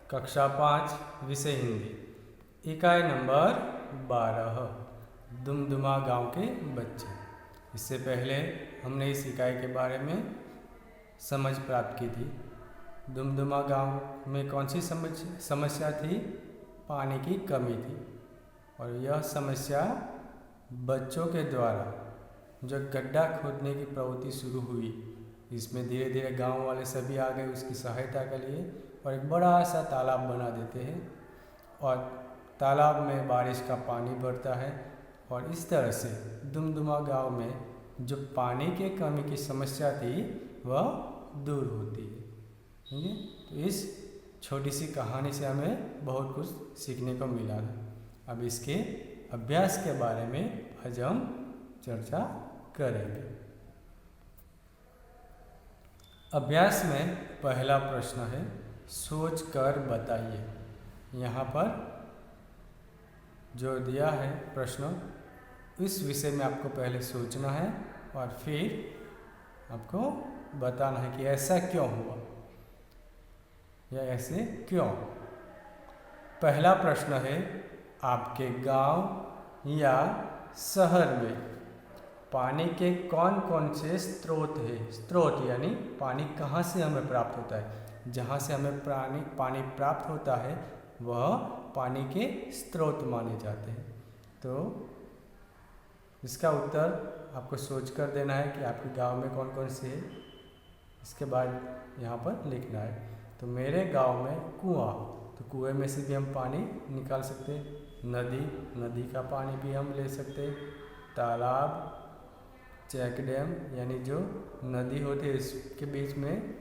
कक्षा 5 विषय हिंदी, इकाई नंबर 12, दुमदुमा गांव के बच्चे। इससे पहले हमने इस इकाई के बारे में समझ प्राप्त की थी। दुमदुमा गांव में कौन सी समस्या थी? पानी की कमी थी, और यह समस्या बच्चों के द्वारा जो गड्ढा खोदने की प्रवृत्ति शुरू हुई, इसमें धीरे धीरे गांव वाले सभी आ गए उसकी सहायता के लिए और एक बड़ा सा तालाब बना देते हैं और तालाब में बारिश का पानी बढ़ता है और इस तरह से दुमदुमा गांव में जो पानी के कमी की समस्या थी वह दूर होती है। ठीक है, तो इस छोटी सी कहानी से हमें बहुत कुछ सीखने को मिला है। अब इसके अभ्यास के बारे में आज हम चर्चा करेंगे। अभ्यास में पहला प्रश्न है, सोच कर बताइए। यहाँ पर जो दिया है प्रश्न, इस विषय में आपको पहले सोचना है और फिर आपको बताना है कि ऐसा क्यों हुआ या ऐसे क्यों। पहला प्रश्न है, आपके गांव या शहर में पानी के कौन कौन से स्रोत है? स्रोत यानी पानी कहाँ से हमें प्राप्त होता है? जहाँ से हमें पानी प्राप्त होता है वह पानी के स्रोत माने जाते हैं। तो इसका उत्तर आपको सोच कर देना है कि आपके गांव में कौन कौन से है। इसके बाद यहाँ पर लिखना है। तो मेरे गांव में कुआं, तो कुएं में से भी हम पानी निकाल सकते हैं। नदी का पानी भी हम ले सकते हैं। तालाब, चेक डैम यानी जो नदी होती है इसके बीच में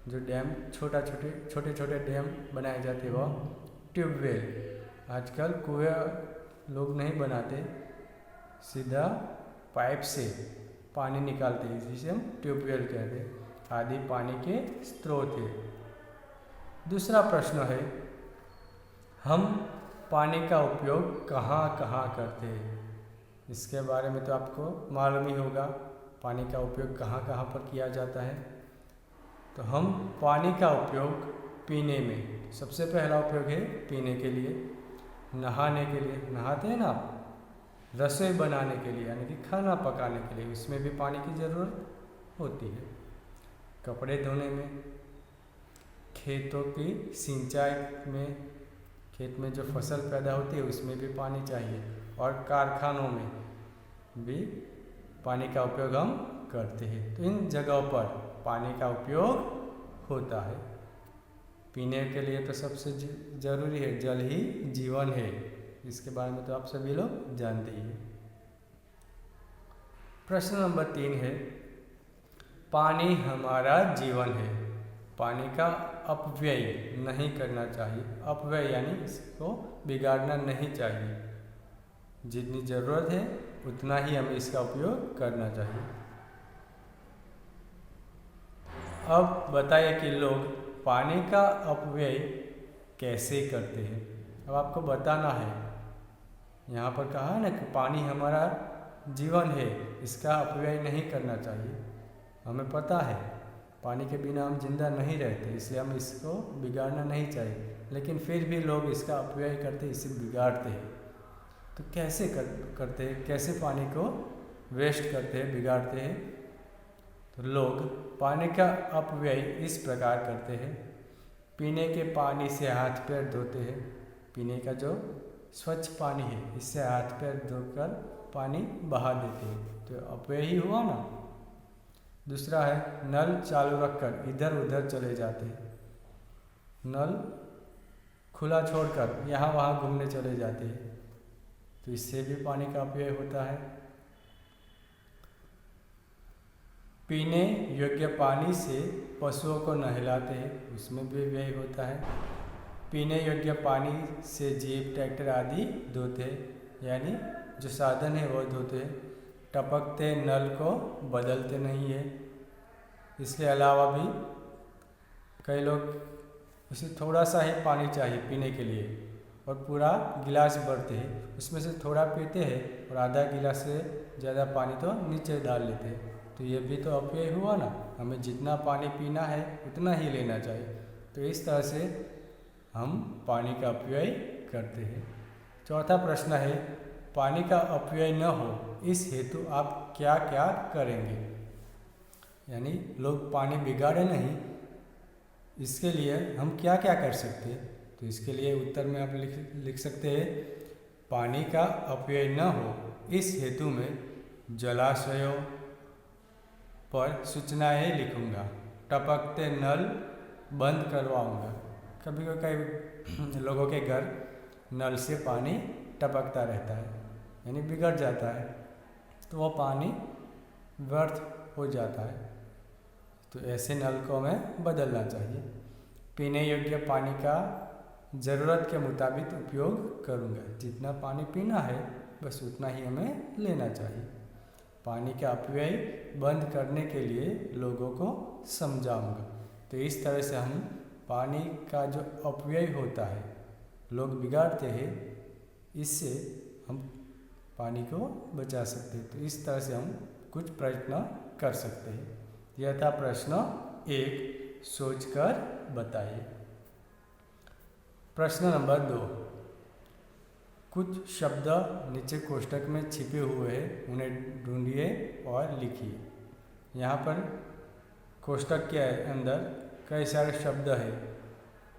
जो डैम छोटे छोटे डैम बनाए जाते हैं वह ट्यूबवेल। आजकल कुएं लोग नहीं बनाते, सीधा पाइप से पानी निकालते हैं, जिसे हम ट्यूबवेल कहते हैं। आदि पानी के स्रोत है। दूसरा प्रश्न है, हम पानी का उपयोग कहाँ कहाँ करते हैं? इसके बारे में तो आपको मालूम ही होगा, पानी का उपयोग कहाँ कहाँ पर किया जाता है। तो हम पानी का उपयोग पीने में, सबसे पहला उपयोग है पीने के लिए, नहाने के लिए, नहाते हैं ना आप, रसोई बनाने के लिए यानी कि खाना पकाने के लिए, उसमें भी पानी की ज़रूरत होती है। कपड़े धोने में, खेतों की सिंचाई में, खेत में जो फसल पैदा होती है उसमें भी पानी चाहिए, और कारखानों में भी पानी का उपयोग हम करते हैं। तो इन जगहों पर पानी का उपयोग होता है। पीने के लिए तो सबसे ज़रूरी है, जल ही जीवन है, इसके बारे में तो आप सभी लोग जानते ही हैं। प्रश्न नंबर 3 है, पानी हमारा जीवन है, पानी का अपव्यय नहीं करना चाहिए। अपव्यय यानी इसको बिगाड़ना नहीं चाहिए, जितनी ज़रूरत है उतना ही हमें इसका उपयोग करना चाहिए। अब बताइए कि लोग पानी का अपव्यय कैसे करते हैं। अब आपको बताना है, यहाँ पर कहा है ना कि पानी हमारा जीवन है, इसका अपव्यय नहीं करना चाहिए। हमें पता है पानी के बिना हम जिंदा नहीं रहते, इसलिए हम इसको बिगाड़ना नहीं चाहिए, लेकिन फिर भी लोग इसका अपव्यय करते, इसे बिगाड़ते हैं। तो कैसे करते हैं, कैसे पानी को वेस्ट करते हैं, बिगाड़ते हैं? तो लोग पानी का अपव्यय इस प्रकार करते हैं। पीने के पानी से हाथ पैर धोते हैं, पीने का जो स्वच्छ पानी है इससे हाथ पैर धोकर पानी बहा देते हैं, तो अपव्यय ही हुआ ना। दूसरा है, नल चालू रखकर इधर उधर चले जाते हैं, नल खुला छोड़कर यहाँ वहाँ घूमने चले जाते हैं, तो इससे भी पानी का अपव्यय होता है। पीने योग्य पानी से पशुओं को नहलाते हैं, उसमें भी व्यय होता है। पीने योग्य पानी से जीप, ट्रैक्टर आदि धोते हैं, यानी जो साधन है वो धोते हैं। टपकते नल को बदलते नहीं है। इसके अलावा भी कई लोग उसे थोड़ा सा ही पानी चाहिए पीने के लिए और पूरा गिलास भरते हैं, उसमें से थोड़ा पीते हैं और आधा गिलास से ज़्यादा पानी तो नीचे डाल लेते हैं, तो ये भी तो अपव्यय हुआ ना। हमें जितना पानी पीना है उतना ही लेना चाहिए। तो इस तरह से हम पानी का अपव्यय करते हैं। चौथा प्रश्न है, पानी का अपव्यय न हो इस हेतु आप क्या क्या करेंगे? यानी लोग पानी बिगाड़े नहीं, इसके लिए हम क्या क्या कर सकते हैं? तो इसके लिए उत्तर में आप लिख सकते हैं, पानी का अपव्यय न हो इस हेतु में जलाशयों पर सूचनाएं लिखूंगा, टपकते नल बंद करवाऊंगा। कभी कई लोगों के घर नल से पानी टपकता रहता है, यानी बिगड़ जाता है, तो वो पानी व्यर्थ हो जाता है। तो ऐसे नल को हमें बदलना चाहिए। पीने योग्य पानी का ज़रूरत के मुताबिक उपयोग करूँगा। जितना पानी पीना है बस उतना ही हमें लेना चाहिए। पानी का अपव्यय बंद करने के लिए लोगों को समझाऊंगा। तो इस तरह से हम पानी का जो अपव्यय होता है, लोग बिगाड़ते हैं, इससे हम पानी को बचा सकते हैं। तो इस तरह से हम कुछ प्रयत्न कर सकते हैं। यह था प्रश्न 1, सोचकर बताइए। प्रश्न नंबर 2, कुछ शब्द नीचे कोष्ठक में छिपे हुए हैं, उन्हें ढूंढिए और लिखिए। यहाँ पर कोष्ठक के अंदर कई सारे शब्द हैं,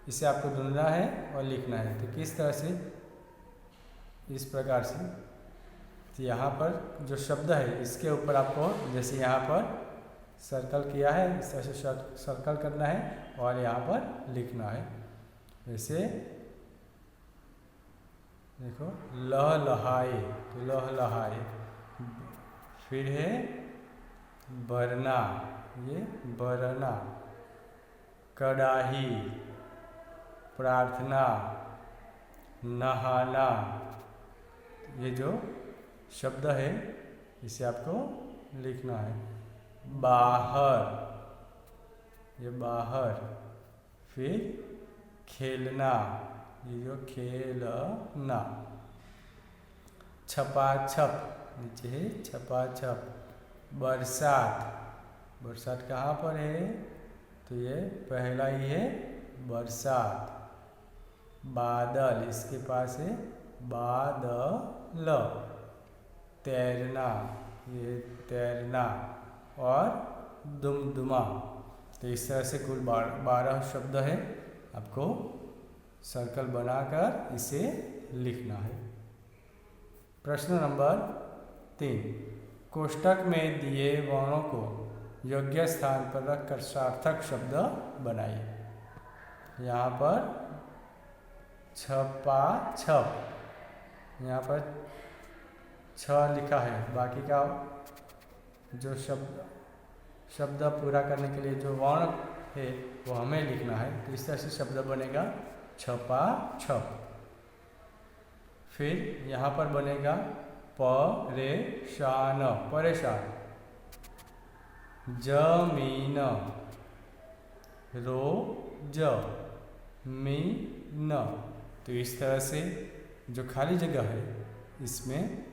इसे आपको ढूंढना है और लिखना है। तो किस तरह से? इस प्रकार से। तो यहाँ पर जो शब्द है इसके ऊपर आपको, जैसे यहाँ पर सर्कल किया है, इस तरह से सर्कल करना है और यहाँ पर लिखना है। जैसे देखो, लहलहाए, तो लहलहाए। फिर है बरना, ये बरना। कड़ाही, प्रार्थना, नहाना। ये जो शब्द है इसे आपको लिखना है। बाहर, ये बाहर। फिर खेलना, ये जो खेलना। छपाछप, नीचे है छपाछप। बरसात, बरसात कहाँ पर है? तो ये पहला ही है बरसात। बादल, इसके पास है बादल। तैरना, ये तैरना। और दुमदुमा। तो इस तरह से कुल 12 शब्द है, आपको सर्कल बनाकर इसे लिखना है। प्रश्न नंबर 3, कोष्ठक में दिए वर्णों को योग्य स्थान पर रखकर सार्थक शब्द बनाइए। यहाँ पर छपाछप, यहाँ पर छ लिखा है, बाकी का जो शब्द पूरा करने के लिए जो वर्ण है वो हमें लिखना है। तो इस तरह से शब्द बनेगा छपाछप। फिर यहाँ पर बनेगा परेशान, परेशान। जमीन, रोज, मीन। तो इस तरह से जो खाली जगह है इसमें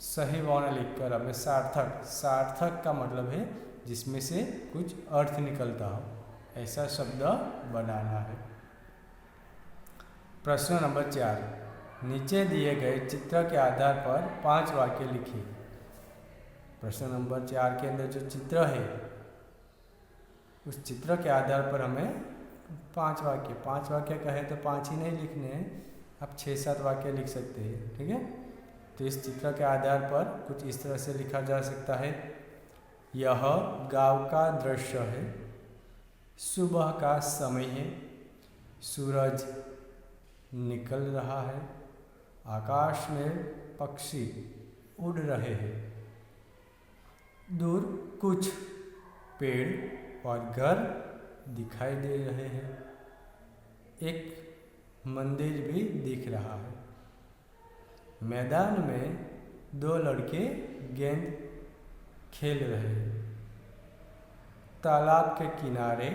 सही वर्ण लिखकर हमें सार्थक, सार्थक का मतलब है जिसमें से कुछ अर्थ निकलता हो, ऐसा शब्द बनाना है। प्रश्न नंबर 4, नीचे दिए गए चित्र के आधार पर 5 वाक्य लिखिए। प्रश्न नंबर 4 के अंदर जो चित्र है उस चित्र के आधार पर हमें 5 वाक्य कहे तो 5 ही नहीं लिखने हैं, आप 6-7 वाक्य लिख सकते हैं। ठीक है, तो इस चित्र के आधार पर कुछ इस तरह से लिखा जा सकता है। यह गांव का दृश्य है, सुबह का समय है, सूरज निकल रहा है, आकाश में पक्षी उड़ रहे हैं, दूर कुछ पेड़ और घर दिखाई दे रहे हैं, एक मंदिर भी दिख रहा है, मैदान में 2 लड़के गेंद खेल रहे हैं, तालाब के किनारे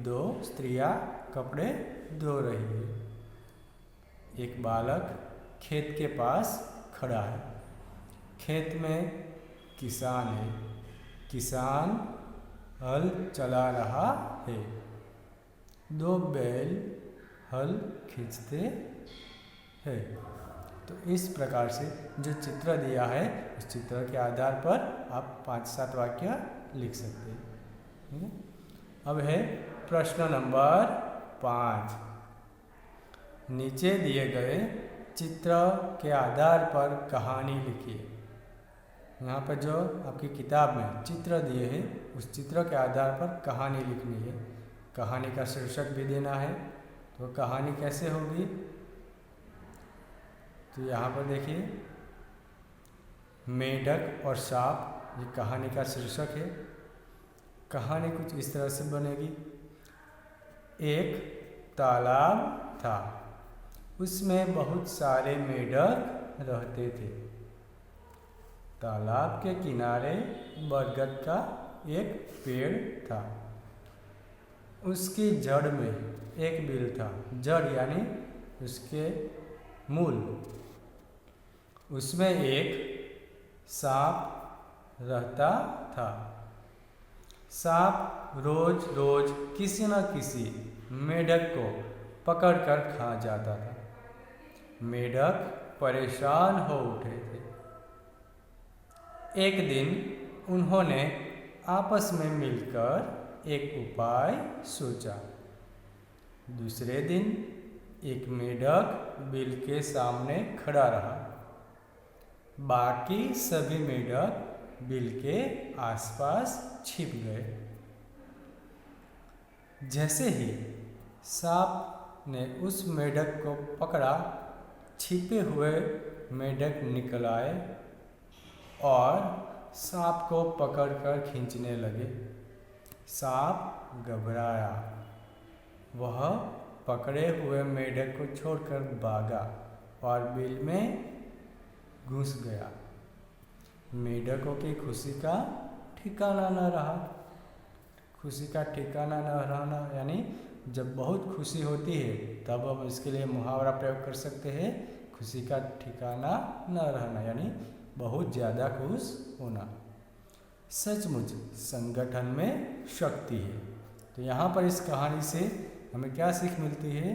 2 स्त्रियां कपड़े धो रही है, एक बालक खेत के पास खड़ा है, खेत में किसान है, किसान हल चला रहा है, 2 बैल हल खींचते हैं। तो इस प्रकार से जो चित्र दिया है उस चित्र के आधार पर आप 5-7 वाक्य लिख सकते हैं। अब है प्रश्न नंबर 5। नीचे दिए गए चित्र के आधार पर कहानी लिखिए। यहाँ पर जो आपकी किताब में चित्र दिए हैं उस चित्र के आधार पर कहानी लिखनी है। कहानी का शीर्षक भी देना है। तो कहानी कैसे होगी, तो यहाँ पर देखिए, मेढक और सांप, ये कहानी का शीर्षक है। कहानी कुछ इस तरह से बनेगी। एक तालाब था, उसमें बहुत सारे मेढक रहते थे। तालाब के किनारे बरगद का एक पेड़ था। उसकी जड़ में एक बिल था। जड़ यानी उसके मूल। उसमें एक सांप रहता था। सांप रोज रोज किसी न किसी मेढक को पकड़कर खा जाता था। मेढक परेशान हो उठे थे। एक दिन उन्होंने आपस में मिलकर एक उपाय सोचा। दूसरे दिन एक मेढक बिल के सामने खड़ा रहा। बाकी सभी मेढक बिल के आसपास छिप गए। जैसे ही सांप ने उस मेढक को पकड़ा, छिपे हुए मेढक निकल आए और सांप को पकड़कर खींचने लगे। सांप घबराया। वह पकड़े हुए मेढक को छोड़कर भागा और बिल में घुस गया। मेढकों की खुशी का ठिकाना न रहा। खुशी का ठिकाना न रहना यानी जब बहुत खुशी होती है तब हम इसके लिए मुहावरा प्रयोग कर सकते हैं, खुशी का ठिकाना न रहना यानी बहुत ज़्यादा खुश होना। सचमुच संगठन में शक्ति है। तो यहाँ पर इस कहानी से हमें क्या सीख मिलती है?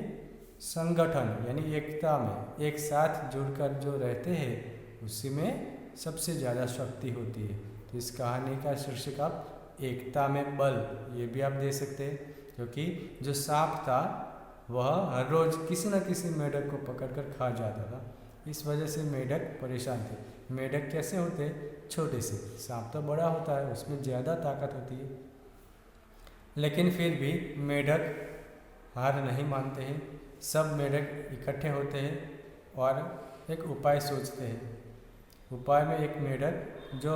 संगठन यानी एकता में एक साथ जुड़कर जो रहते हैं उसी में सबसे ज़्यादा शक्ति होती है। तो इस कहानी का शीर्षक आप एकता में बल ये भी आप दे सकते हैं, क्योंकि जो सांप था वह हर रोज़ किसी न किसी मेढक को पकड़कर खा जाता था। इस वजह से मेढक परेशान थे। मेढक कैसे होते? छोटे से। सांप तो बड़ा होता है, उसमें ज़्यादा ताकत होती है। लेकिन फिर भी मेढक हार नहीं मानते हैं। सब मेढक इकट्ठे होते हैं और एक उपाय सोचते हैं। उपाय में एक मेढक जो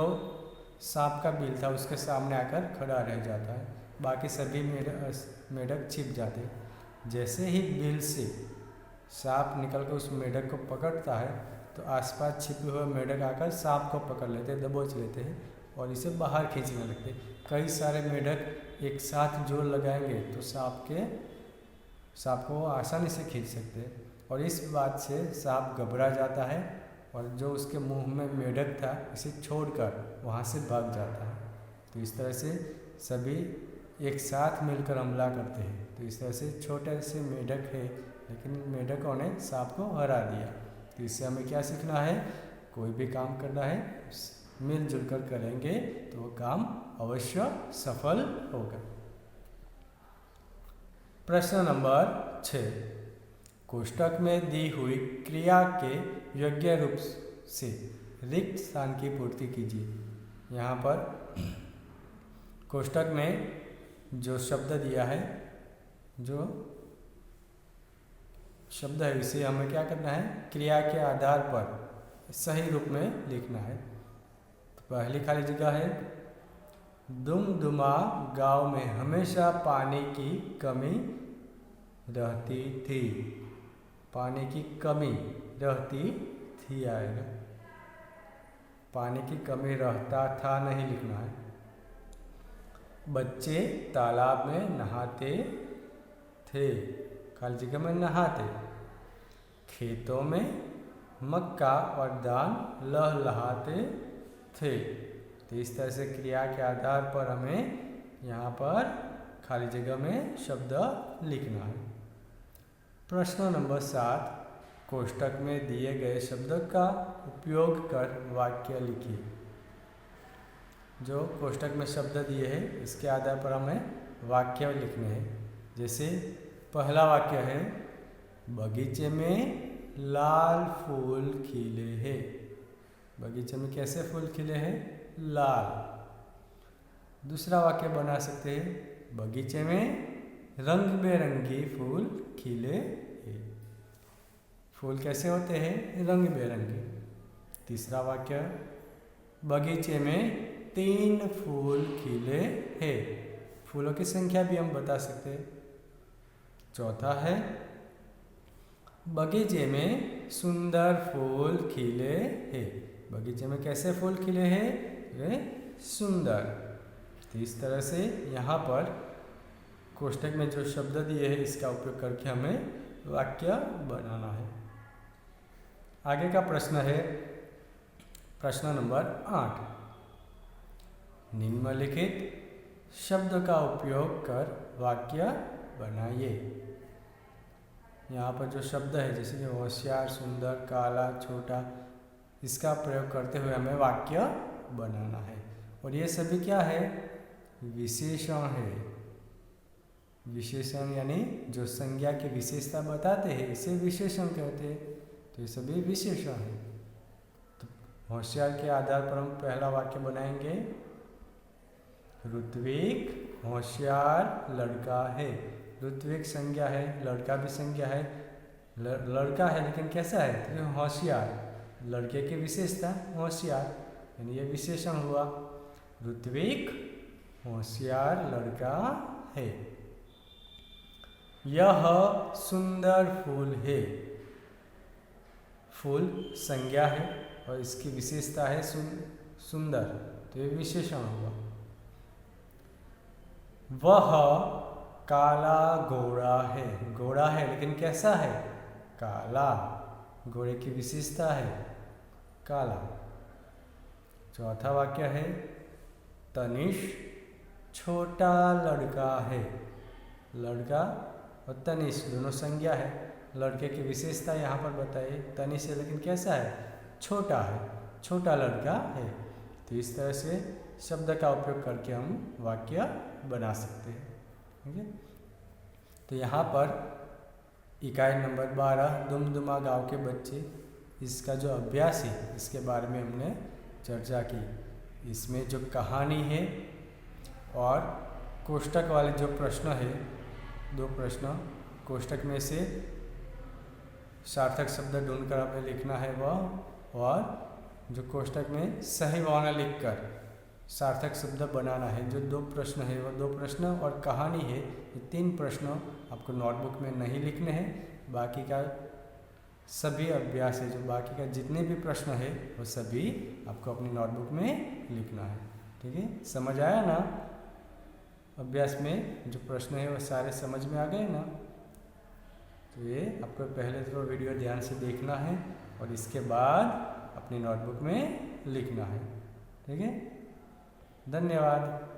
सांप का बिल था उसके सामने आकर खड़ा रह जाता है। बाकी सभी मेढक छिप जाते हैं। जैसे ही बिल से सांप निकलकर उस मेढक को पकड़ता है तो आसपास छिपे हुए मेढक आकर सांप को पकड़ लेते हैं, दबोच लेते हैं और इसे बाहर खींचने लगते हैं। कई सारे मेढक एक साथ जोर लगाएंगे तो सांप को वो आसानी से खींच सकते हैं और इस बात से सांप घबरा जाता है और जो उसके मुंह में मेढक था इसे छोड़कर वहाँ से भाग जाता है। तो इस तरह से सभी एक साथ मिलकर हमला करते हैं। तो इस तरह से छोटे से मेढक है लेकिन मेढकों ने सांप को हरा दिया। तो इससे हमें क्या सीखना है? कोई भी काम करना है मिलजुल कर करेंगे तो वो काम अवश्य सफल होगा। प्रश्न नंबर 6। कोष्ठक में दी हुई क्रिया के योग्य रूप से रिक्त स्थान की पूर्ति कीजिए। यहाँ पर कोष्ठक में जो शब्द दिया है, जो शब्द है इसे हमें क्या करना है? क्रिया के आधार पर सही रूप में लिखना है। तो पहली खाली जगह है, दुमदुमा गांव में हमेशा पानी की कमी रहती थी। पानी की कमी रहती थी आएगा। पानी की कमी रहता था नहीं लिखना है। बच्चे तालाब में नहाते थे, खाली जगह में नहाते। खेतों में मक्का और धान लहलहाते थे। तो इस तरह से क्रिया के आधार पर हमें यहाँ पर खाली जगह में शब्द लिखना है। प्रश्न नंबर 7, कोष्टक में दिए गए शब्दों का उपयोग कर वाक्य लिखिए। जो कोष्टक में शब्द दिए हैं इसके आधार पर हमें वाक्य लिखने हैं। जैसे पहला वाक्य है, बगीचे में लाल फूल खिले हैं। बगीचे में कैसे फूल खिले हैं? लाल। दूसरा वाक्य बना सकते हैं, बगीचे में रंग बिरंगी फूल खिले हैं। फूल कैसे होते हैं? रंग बिरंगे। तीसरा वाक्य, बगीचे में 3 फूल खिले हैं। फूलों की संख्या भी हम बता सकते हैं। चौथा है, बगीचे में सुंदर फूल खिले हैं। बगीचे में कैसे फूल खिले हैं? वे सुंदर। तो इस तरह से यहाँ पर कोष्टक में जो शब्द दिए हैं इसका उपयोग करके हमें वाक्य बनाना है। आगे का प्रश्न है प्रश्न नंबर 8, निम्नलिखित शब्द का उपयोग कर वाक्य बनाइए। यहाँ पर जो शब्द है जैसे कि होशियार, सुंदर, काला, छोटा, इसका प्रयोग करते हुए हमें वाक्य बनाना है। और ये सभी क्या है? विशेषण है। विशेषण यानी जो संज्ञा की विशेषता बताते हैं इसे विशेषण कहते हैं। तो ये सभी विशेषण है। तो होशियार के आधार पर हम पहला वाक्य बनाएंगे, ऋत्विक होशियार लड़का है। ऋत्विक संज्ञा है, लड़का भी संज्ञा है। लड़का है लेकिन कैसा है? तो होशियार। लड़के की विशेषता होशियार, यानी ये विशेषण हुआ। ऋत्विक होशियार लड़का है। यह सुंदर फूल है। फूल संज्ञा है और इसकी विशेषता है सुंदर, तो ये विशेषण हुआ। वह काला घोड़ा है। घोड़ा है लेकिन कैसा है? काला। घोड़े की विशेषता है काला। चौथा वाक्य है, तनिष छोटा लड़का है। लड़का और तनिष दोनों संज्ञा है। लड़के की विशेषता यहाँ पर बताइए, तनिष है लेकिन कैसा है? छोटा है, छोटा लड़का है। तो इस तरह से शब्द का उपयोग करके हम वाक्य बना सकते हैं। ठीक है। तो यहाँ पर इकाई नंबर 12 दुमदुमा गांव के बच्चे, इसका जो अभ्यास है इसके बारे में हमने चर्चा की। इसमें जो कहानी है और कोष्टक वाले जो प्रश्न है, 2 प्रश्न, कोष्टक में से सार्थक शब्द ढूंढकर हमें लिखना है वह, और जो कोष्टक में सही भावना लिखकर सार्थक शब्द बनाना है। जो 2 प्रश्न है वो 2 प्रश्न और कहानी है, ये 3 प्रश्न आपको नोटबुक में नहीं लिखने हैं। बाकी का सभी अभ्यास है, जो बाकी का जितने भी प्रश्न है वो सभी आपको अपनी नोटबुक में लिखना है। ठीक है, समझ आया ना? अभ्यास में जो प्रश्न है वो सारे समझ में आ गए ना? तो ये आपको पहले तो वीडियो ध्यान से देखना है और इसके बाद अपनी नोटबुक में लिखना है। ठीक है, धन्यवाद।